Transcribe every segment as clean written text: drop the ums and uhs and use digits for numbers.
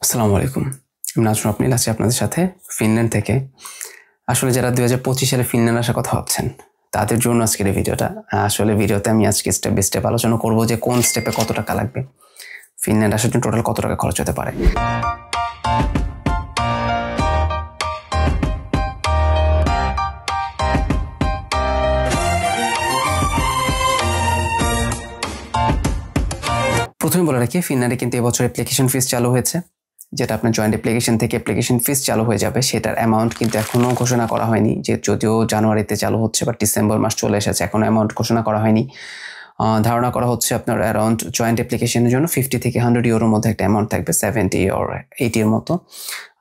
আসসালামু আলাইকুম। আমি নাজমুল আপনিল আছি আপনাদের সাথে ফিনল্যান্ড থেকে। আসলে যারা 2025 সালে ফিনল্যান্ড আসার কথা ভাবছেন তাদের জন্য আজকের এই ভিডিওটা। আসলে ভিডিওতে আমি আজকে স্টেপ বাই স্টেপ আলোচনা করব যে কোন স্টেপে কত টাকা লাগবে, ফিনল্যান্ড আসার জন্য টোটাল কত টাকা খরচ হতে পারে। প্রথমে বলে রাখি, ফিনল্যান্ডে কিন্তু এবছর অ্যাপ্লিকেশন ফিস চালু হয়েছে। যেটা আপনার জয়েন্ট অ্যাপ্লিকেশন থেকে অ্যাপ্লিকেশন ফিস চালু হয়ে যাবে, সেটার অ্যামাউন্ট কিন্তু এখনও ঘোষণা করা হয়নি। যে যদিও জানুয়ারিতে চালু হচ্ছে বা ডিসেম্বর মাস চলে এসেছে, এখনও অ্যামাউন্ট ঘোষণা করা হয়নি। ধারণা করা হচ্ছে আপনার অ্যারাউন্ড জয়েন্ট অ্যাপ্লিকেশনের জন্য 50 থেকে 100 ইউরোর মধ্যে একটা অ্যামাউন্ট থাকবে, 70 or 80 এর মতো।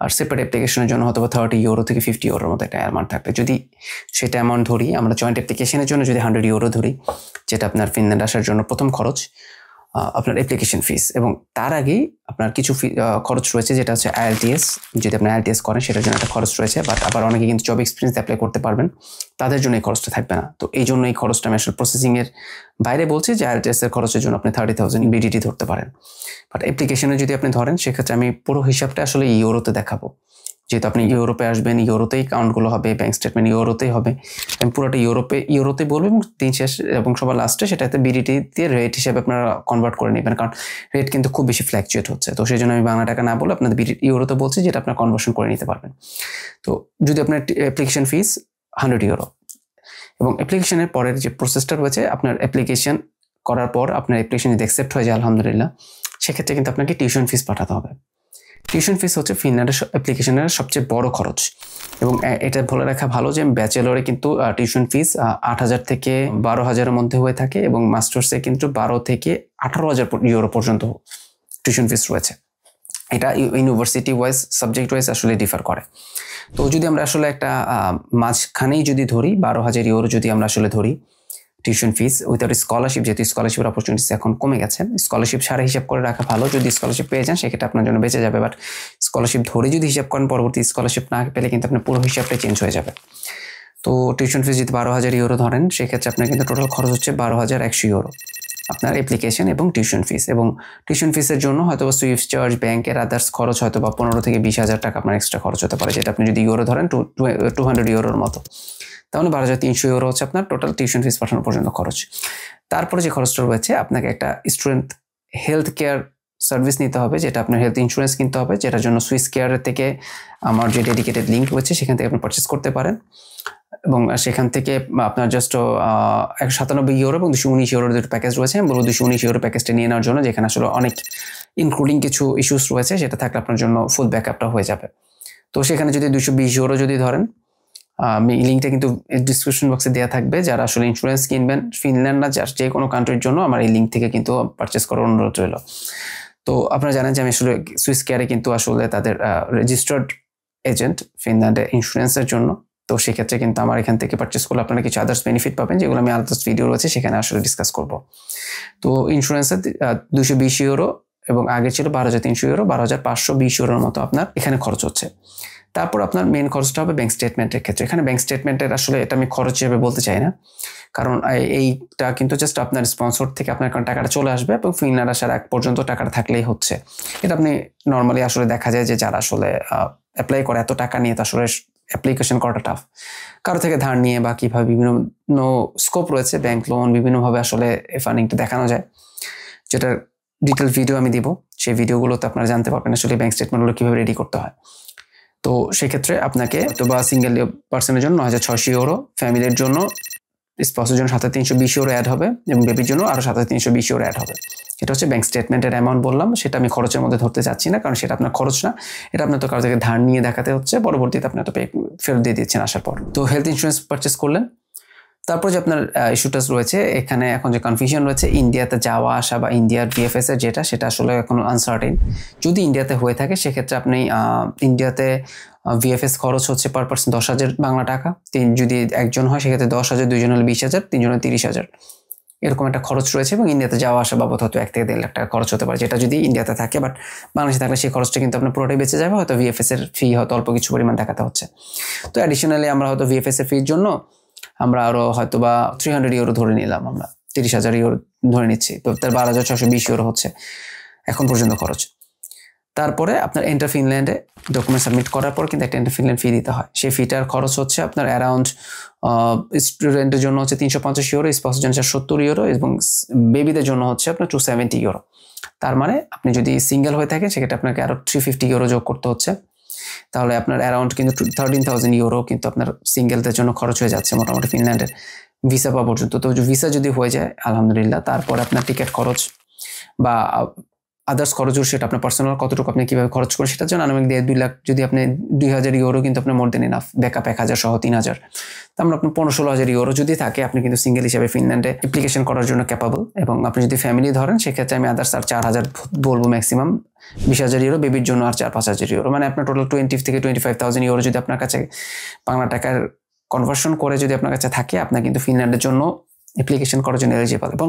আর সেপারেট অ্যাপ্লিকেশনের জন্য হয়তো 30 ইউরো থেকে 50 ইউরোর মতো একটা অ্যামাউন্ট থাকবে। যদি সেটা অ্যামাউন্ট ধরি, আমরা জয়েন্ট অ্যাপ্লিকেশনের জন্য যদি 100 ইউরো ধরি, যেটা আপনার ফিনল্যান্ড আসার জন্য প্রথম খরচ, আপনার অ্যাপ্লিকেশন ফিস, এবং তার আগেই আপনার কিছু খরচ রয়েছে, যেটা হচ্ছে আইএলটিএস। যদি আপনি আইএলটিএস করেন সেটার জন্য একটা খরচ রয়েছে, বাট আবার অনেকে কিন্তু জব এক্সপিরিয়েন্স অ্যাপ্লাই করতে পারবেন, তাদের জন্য এই খরচটা থাকবে না। তো এই জন্য এই খরচটা আমি আসলে প্রসেসিংয়ের বাইরে বলছি যে আইএলটিএস এর খরচের জন্য আপনি 30,000 বিডিটি ধরতে পারেন। বাট অ্যাপ্লিকেশনে যদি আপনি ধরেন, সেক্ষেত্রে আমি পুরো হিসাবটা আসলে ইউরোতে দেখাবো। যেহেতু আপনি ইউরোপে আসবেন, ইউরোতেই কাউন্টগুলো হবে, ব্যাঙ্ক স্টেটমেন্ট ইউরোতেই হবে। আমি পুরোটা ইউরোতেই বলবো, এবং দিন শেষ এবং সবার লাস্টে সেটাতে বিডিটি দিয়ে রেট হিসেবে আপনারা কনভার্ট করে নেবেন, কারণ রেট কিন্তু খুব বেশি ফ্ল্যাকচুয়েট হচ্ছে। তো সেই জন্য আমি বাংলা টাকা না বলে আপনাদের ইউরোতে বলছি, যেটা আপনার কনভার্সন করে নিতে পারবেন। তো যদি আপনার অ্যাপ্লিকেশন ফিস 100 ইউরো, এবং অ্যাপ্লিকেশনের পরের যে প্রসেসটা রয়েছে, আপনার অ্যাপ্লিকেশন করার পর আপনার অ্যাপ্লিকেশন যদি অ্যাকসেপ্ট হয়ে যায় আলহামদুলিল্লাহ, সেক্ষেত্রে কিন্তু আপনাকে টিউশন ফিস পাঠাতে হবে। টিউশন ফিস হচ্ছে ফিনল্যান্ডের অ্যাপ্লিকেশনের সবচেয়ে বড় খরচ, এবং এটা বলে রাখা ভালো যে ব্যাচেলরে কিন্তু টিউশন ফিস 8,000 থেকে 12,000-এর মধ্যে হয়ে থাকে, এবং মাস্টার্সে কিন্তু 12 থেকে 18,000 ইউরো পর্যন্ত টিউশন ফিস রয়েছে। এটা ইউনিভার্সিটি ওয়াইজ, সাবজেক্ট ওয়াইজ আসলে ডিফার করে। তো যদি আমরা আসলে একটা মাঝখানেই যদি ধরি, 12,000 ইউরো যদি আমরা আসলে ধরি টিউশন ফিস উইথাউট স্কলারশিপ, যেহেতু স্কলারশিপের অপরচুনিটিস এখন কমে গেছে, স্কলারশিপ সারা হিসাব করে রাখা ভালো। যদি স্কলারশিপ পেয়ে যান সেক্ষেত্রে আপনার জন্য বেঁচে যাবে, বাট স্কলারশিপ ধরে যদি হিসাব করেন, পরবর্তী স্কলারশিপ না পেলে কিন্তু আপনার পুরো হিসাবটা চেঞ্জ হয়ে যাবে। তো টিউশন ফিস যদি 12,000 ইউরো ধরেন, সেক্ষেত্রে আপনার কিন্তু টোটাল খরচ হচ্ছে 12,100 ইউরো আপনার অ্যাপ্লিকেশন এবং টিউশন ফিস। এবং টিউশন ফিসের জন্য হয়তো বা সুইফট চার্জ, ব্যাংকের আদার্স খরচ হয়তো বা 15 থেকে 20,000 টাকা আপনার এক্সট্রা খরচ হতে পারে, যেটা আপনি যদি ইউরো ধরেন 200 ইউরোর মতো, তাহলে 12,300 ইউরো হচ্ছে আপনার টোটাল টিউশন ফিস পাঠানো পর্যন্ত খরচ। তারপরে যে খরচটা রয়েছে, আপনাকে একটা স্টুডেন্ট হেলথ কেয়ার সার্ভিস নিতে হবে, যেটা আপনার হেলথ ইন্স্যুরেন্স কিনতে হবে, যেটার জন্য সুইস কেয়ারের থেকে আমার যে ডেডিকেটেড লিঙ্ক রয়েছে সেখান থেকে আপনি পারচেস করতে পারেন, এবং সেখান থেকে আপনার জাস্ট 197 ইউরো এবং 219 ইউরোর দুটো প্যাকেজ রয়েছে। আমি বলবো 219 ইউরো প্যাকেজটা নিয়ে নেওয়ার জন্য, যেখানে আসলে অনেক ইনক্লুডিং কিছু ইস্যুস রয়েছে, সেটা থাকলে আপনার জন্য ফুল ব্যাকআপটা হয়ে যাবে। তো সেখানে যদি 220 ইউরো যদি ধরেন, আমি লিঙ্কটা কিন্তু ডিসক্রিপশন বক্সে দেওয়া থাকবে। যারা আসলে ইন্স্যুরেন্স কিনবেন ফিনল্যান্ড না যে কোনো কান্ট্রির জন্য, আমার এই লিঙ্ক থেকে কিন্তু পারচেস করার অনুরোধ রইল। তো আপনারা জানেন যে আমি আসলে সুইস কেয়ারে কিন্তু আসলে তাদের রেজিস্টার্ড এজেন্ট ফিনল্যান্ডে ইন্স্যুরেন্সের জন্য। তো সেক্ষেত্রে কিন্তু আমার এখান থেকে পারচেস করলে আপনারা কিছু আদার্স বেনিফিট পাবেন, যেগুলো আমি আদার্স ভিডিও রয়েছে সেখানে আসলে ডিসকাস করব। তো ইন্স্যুরেন্সের 220 ইউরো, এবং আগে ছিল 12,300 ইউরো, 12,520 ইউরোর মতো আপনার এখানে খরচ হচ্ছে। তারপর আপনার মেন খরচটা হবে ব্যাংক স্টেটমেন্টের ক্ষেত্রে। এখানে ব্যাংক স্টেটমেন্টের আসলে এটা আমি খরচ হিসেবে বলতে চাই না, কারণ এইটা কিন্তু জাস্ট আপনার স্পন্সর থেকে আপনার টাকাটা চলে আসবে, এবং ফিনল্যান্ড আসার আগ পর্যন্ত টাকাটা থাকলেই হচ্ছে। এটা আপনি নর্মালি আসলে দেখা যায় যে যারা আসলে অ্যাপ্লাই করে, এত টাকা নিয়ে তো আসলে অ্যাপ্লিকেশন করাটা টাফ। কারো থেকে ধার নিয়ে বা কীভাবে বিভিন্ন স্কোপ রয়েছে, ব্যাংক লোন বিভিন্নভাবে আসলে ফান্ডিংটা দেখানো যায়, যেটার ডিটেল ভিডিও আমি দিব। সেই ভিডিওগুলোতে আপনারা জানতে পারবেন আসলে ব্যাংক স্টেটমেন্টগুলো কীভাবে রেডি করতে হয়। তো সেক্ষেত্রে আপনাকে হয়তো বা সিঙ্গেল পার্সনের জন্য 9,600 ইউরো, ফ্যামিলির জন্য স্পাউসের জন্য 7,320 ইউরো অ্যাড হবে, এবং বেবির জন্য আরও 7,320 ইউরো অ্যাড হবে। এটা হচ্ছে ব্যাংক স্টেটমেন্টের অ্যামাউন্ট বললাম, সেটা আমি খরচের মধ্যে ধরতে চাচ্ছি না, কারণ সেটা আপনার খরচ না। এটা আপনার তো কারো থেকে ধার নিয়ে দেখাতে হচ্ছে, পরবর্তীতে আপনার তো ফেরত দিয়ে দিচ্ছেন আসার পর। তো হেলথ ইন্স্যুরেন্স পারচেস করলেন। তারপর যে আপনার ইস্যুটা রয়েছে এখানে, এখন যে কনফিউশন রয়েছে ইন্ডিয়াতে যাওয়া আসা বা ইন্ডিয়ার বিএফএস এর সেটা আসলে এখন আনসার্টেন। যদি ইন্ডিয়াতে হয়ে থাকে সেক্ষেত্রে আপনি ইন্ডিয়াতে ভিএফএস খরচ হচ্ছে পার পার্সন 10,000 বাংলা টাকা। যদি একজন হয় সেক্ষেত্রে 10,000, দুইজন হলে 20,000, তিনজন হলে 30,000, এরকম একটা খরচ রয়েছে। এবং ইন্ডিয়াতে যাওয়া আসা বাবদ হয়তো 1 থেকে 1.5 লাখ টাকা খরচ হতে পারে, যেটা যদি ইন্ডিয়াতে থাকে। বাট বাংলাদেশে থাকলে সেই খরচটা কিন্তু আপনার পুরোটাই বেঁচে যাবে, হয়তো ভিএফএস এর ফি হয়তো অল্প কিছু পরিমাণ দেখাতে হচ্ছে। তো অ্যাডিশনালি আমরা হয়তো ভিএফএস এর ফির জন্য আমরা আরো হয়তো বা 300 ইউরো ধরে নিলাম, আমরা 30,000 ইউরো ধরে নিচ্ছি, তো তার 12,620 ইউরো হচ্ছে এখন পর্যন্ত খরচ। তারপরে আপনার এন্টার ফিনল্যান্ডে ডকুমেন্ট সাবমিট করার পর কিন্তু একটা এন্টার ফিনল্যান্ড ফি দিতে হয়। সেই ফিটার খরচ হচ্ছে আপনার অ্যারাউন্ড স্টুডেন্টের জন্য হচ্ছে 350 ইউরো, স্পাউসের জন্য 70 ইউরো এবং বেবিদের জন্য হচ্ছে আপনার 270 ইউরো। তার মানে আপনি যদি সিঙ্গেল হয়ে থাকেন সেক্ষেত্রে আপনাকে আরও 350 ইউরো যোগ করতে হচ্ছে। তাহলে আপনার অ্যারাউন্ড কিন্তু 13,000 ইউরো কিন্তু আপনার সিঙ্গেলদের জন্য খরচ হয়ে যাচ্ছে মোটামুটি ফিনল্যান্ডের ভিসা পাওয়া পর্যন্ত। তো ভিসা যদি হয়ে যায় আলহামদুলিল্লাহ, তারপর আপনার টিকিট খরচ বা আদার্স খরচ সেটা আপনার পার্সোনাল কতটুকু আপনি কীভাবে খরচ করেন সেটার জন্য আনুমানিক 2 লাখ, যদি আপনি 2,000 ইউরো কিন্তু আপনার মোর দেন ইনাফ, ব্যাকআপ 1,000 সহ 3,000, তারপর আপনার 15-16,000 ইউরো যদি থাকে আপনি কিন্তু সিঙ্গেল হিসেবে ফিনল্যান্ডে অ্যাপ্লিকেশন করার জন্য ক্যাপাবল। এবং আপনি যদি ফ্যামিলি ধরেন সেক্ষেত্রে আমি আদার্স আর 4,000 বলবো ম্যাক্সিমাম, 20,000 ইউরো, বেবির জন্য আর 4-5,000 ইউরো, মানে আপনার টোটাল 20 থেকে 25,000 ইউরো যদি আপনার কাছে বাংলা টাকার কনভার্সন করে যদি আপনার কাছে থাকে, আপনার কিন্তু ফিনল্যান্ডের জন্য অ্যাপ্লিকেশন করার জন্য এলিজিবল। এবং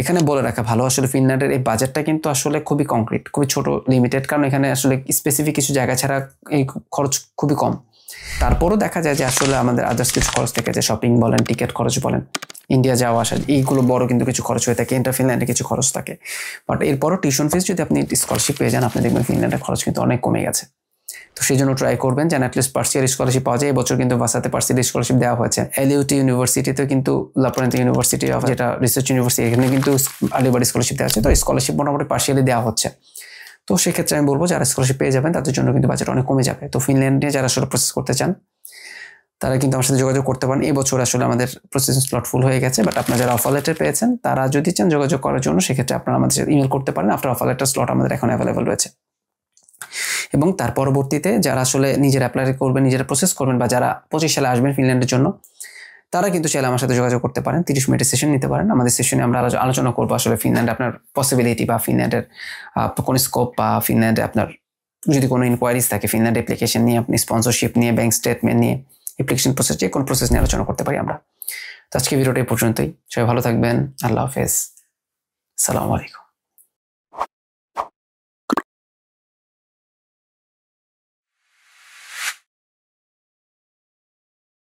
এখানে বলে রাখা ভালো, আসলে ফিনল্যান্ডের এই বাজেটটা কিন্তু আসলে খুবই কংক্রিট, খুবই ছোট, লিমিটেড, কারণ এখানে আসলে স্পেসিফিক কিছু জায়গা ছাড়া এই খরচ খুবই কম। তারপরও দেখা যায় যে আসলে আমাদের আদার্স কিছু খরচ থেকে যে শপিং বলেন, টিকিট খরচ বলেন, ইন্ডিয়া যাওয়া আসা, এইগুলো বড় কিন্তু কিছু খরচ হয়ে থাকে, এন্টার ফিনল্যান্ডে কিছু খরচ থাকে। বাট এরপরও টিউশন ফিস যদি আপনি স্কলারশিপ পেয়ে যান, আপনি দেখবেন ফিনল্যান্ডের খরচ কিন্তু অনেক কমে গেছে। তো সেই জন্য ট্রাই করবেন যেন অ্যাটলিস্ট পার্সিয়াল স্কলারশিপ পাওয়া যায়। এবছর কিন্তু ভাসাতে পার্সিয়াল স্কলারশিপ দেওয়া হয়েছে। এলইউটি ইউনিভার্সিটিতে কিন্তু লাপ্লান্ড ইউনিভার্সিটি যেটা রিসার্চ ইউনিভার্সিটি, এখানে কিন্তু আর্লি স্কলারশিপ দেওয়া হচ্ছে। তো স্কলারশিপ মোটামুটি পার্সিয়ালি দেওয়া হচ্ছে। তো সেক্ষেত্রে আমি বলবো যারা স্কলারশিপ পেয়ে যাবেন তাদের জন্য কিন্তু বাজেট অনেক কমে যাবে। তো ফিনল্যান্ডে যারা আসলে প্রসেস করতে চান তারা কিন্তু আমার সাথে যোগাযোগ করতে পারেন। এই বছর আসলে আমাদের প্রসেসিং স্লট ফুল হয়ে গেছে, বাট আপনারা যারা অফার লেটার পেয়েছেন তারা যদি চান যোগাযোগ করার জন্য সেক্ষেত্রে আপনারা আমাদের সাথে ইমেল করতে পারেন। আফটার অফার লেটার স্লট আমাদের এখন অ্যাভেলেবল রয়েছে। এবং তার পরবর্তীতে যারা আসলে নিজেরা অ্যাপ্লাই করবেন, নিজেরা প্রসেস করবেন, বা যারা 25 সালে আসবেন ফিনল্যান্ডের জন্য, তারা কিন্তু চাইলে আমার সাথে যোগাযোগ করতে পারেন। 30 মিনিটের সেশন নিতে পারেন। আমাদের সেশনে আমরা আলোচনা করবো আসলে ফিনল্যান্ডে আপনার পসিবিলিটি বা ফিনল্যান্ডের কোন স্কোপ, বা ফিনল্যান্ডে আপনার যদি কোনো ইনকোয়ারিজ থাকে ফিনল্যান্ড অ্যাপ্লিকেশন নিয়ে, আপনি স্পন্সরশিপ নিয়ে, ব্যাংক স্টেটমেন্ট নিয়ে, অ্যাপ্লিকেশন প্রসেস, যে কোনো প্রসেস নিয়ে আলোচনা করতে পারি আমরা। তো আজকে ভিডিওটা এই পর্যন্তই। সবাই ভালো থাকবেন। আল্লাহ হাফেজ। আসসালামু আলাইকুম।